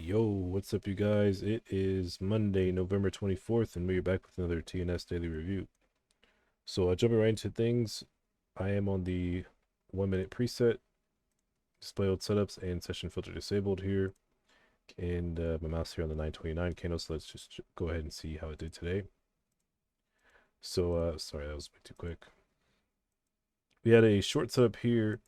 Yo, what's up, you guys? It is Monday, November 24th, and we're back with another TnS Daily review. So, jumping right into things, I am on the 1 minute preset, display old setups, and session filter disabled here, and my mouse here on the 929 candle. So, let's just go ahead and see how it did today. So, sorry, that was way too quick. We had a short setup here,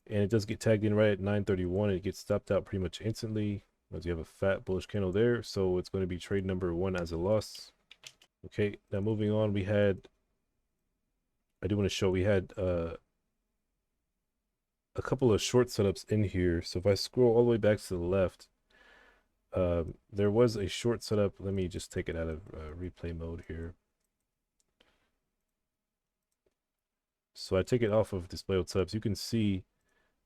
and it does get tagged in right at 931, and it gets stopped out pretty much instantly. As you have a fat bullish candle there, so it's going to be trade number 1 as a loss. Okay, now moving on, I do want to show we had a couple of short setups in here. So if I scroll all the way back to the left, there was a short setup. Let me just take it out of replay mode here. So I take it off of display old setups. You can see,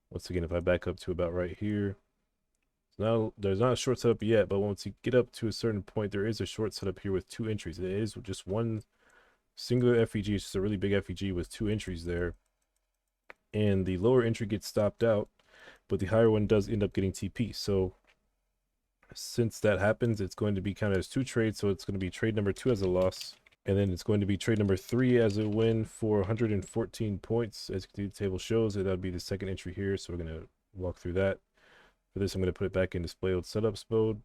once again, if I back up to about right here, now there's not a short setup yet, but once you get up to a certain point, there is a short setup here with 2 entries. It is just one singular FEG. It's just a really big FEG with 2 entries there. And the lower entry gets stopped out, but the higher one does end up getting TP. So since that happens, it's going to be counted as 2 trades. So it's going to be trade number 2 as a loss. And then it's going to be trade number 3 as a win for 114 points. As the table shows, that would be the second entry here. So we're going to walk through that. For this, I'm going to put it back in display old setups mode.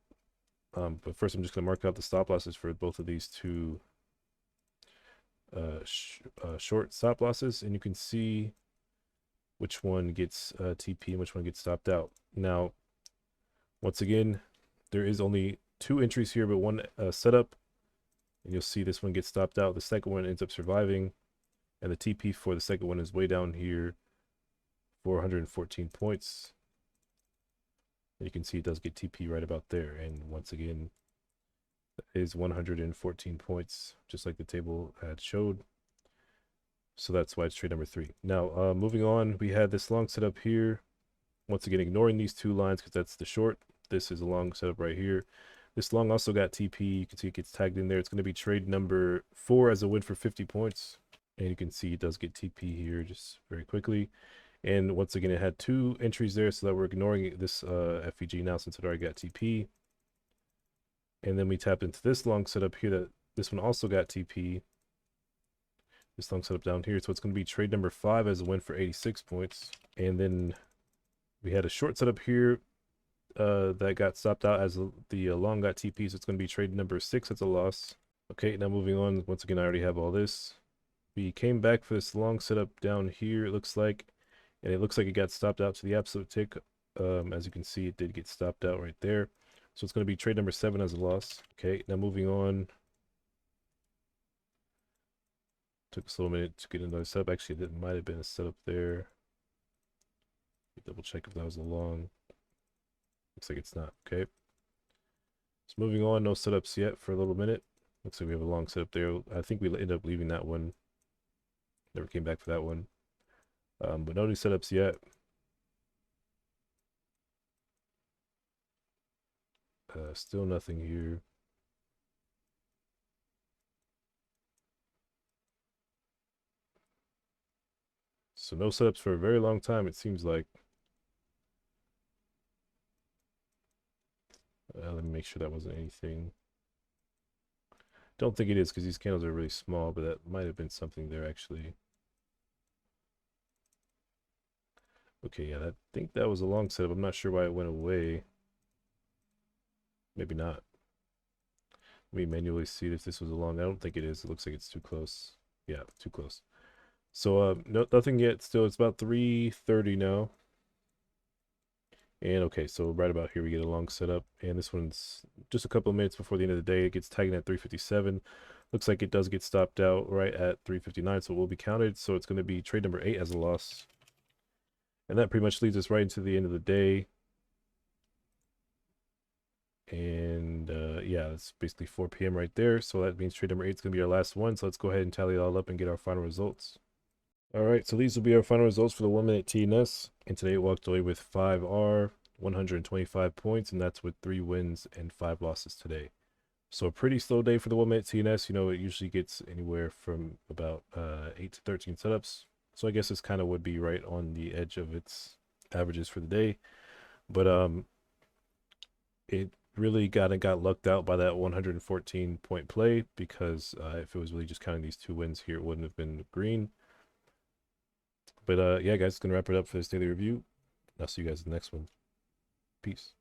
But first, I'm just going to mark out the stop losses for both of these two short stop losses. And you can see which one gets TP and which one gets stopped out. Now, once again, there is only 2 entries here, but one setup. And you'll see this one gets stopped out. The second one ends up surviving. And the TP for the second one is way down here, 414 points. And you can see it does get TP right about there. And once again, that is 114 points, just like the table had showed. So that's why it's trade number 3. Now, moving on, we had this long setup here. Once again, ignoring these 2 lines because that's the short. This is a long setup right here. This long also got TP. You can see it gets tagged in there. It's going to be trade number 4 as a win for 50 points. And you can see it does get TP here just very quickly. And once again, it had 2 entries there, so that we're ignoring this FEG now since it already got TP. And then we tapped into this long setup here that this one also got TP. This long setup down here. So it's going to be trade number 5 as a win for 86 points. And then we had a short setup here that got stopped out as the long got TP. So it's going to be trade number 6 as a loss. Okay, now moving on. Once again, I already have all this. We came back for this long setup down here, it looks like. And it looks like it got stopped out to the absolute tick. As you can see, it did get stopped out right there. So it's going to be trade number 7 as a loss. Okay, now moving on. Took us a little minute to get another setup. Actually, that might have been a setup there. Double check if that was a long. Looks like it's not. Okay. So moving on, no setups yet for a little minute. Looks like we have a long setup there. I think we ended up leaving that one. Never came back for that one. But no new setups yet. Still nothing here. So no setups for a very long time, it seems like. Let me make sure that wasn't anything. Don't think it is because these candles are really small, but that might have been something there actually. Okay, yeah, I think that was a long setup. I'm not sure why it went away. Maybe not. Let me manually see if this was a long. I don't think it is. It looks like it's too close. Yeah, too close. So no, nothing yet. Still, it's about 3:30 now. And okay, so right about here we get a long setup, and this one's just a couple of minutes before the end of the day. It gets tagged at 3:57. Looks like it does get stopped out right at 3:59, so it will be counted. So it's going to be trade number 8 as a loss. And that pretty much leads us right into the end of the day. And yeah, it's basically 4 p.m. right there. So that means trade number 8 is going to be our last one. So let's go ahead and tally it all up and get our final results. All right, so these will be our final results for the 1 minute TnS. And today it walked away with 5R, 125 points, and that's with 3 wins and 5 losses today. So a pretty slow day for the 1 minute TnS. You know, it usually gets anywhere from about 8 to 13 setups. So I guess this kind of would be right on the edge of its averages for the day. But it really got lucked out by that 114 point play, because if it was really just counting these 2 wins here, it wouldn't have been green. But yeah, guys, gonna wrap it up for this daily review. I'll see you guys in the next one. Peace.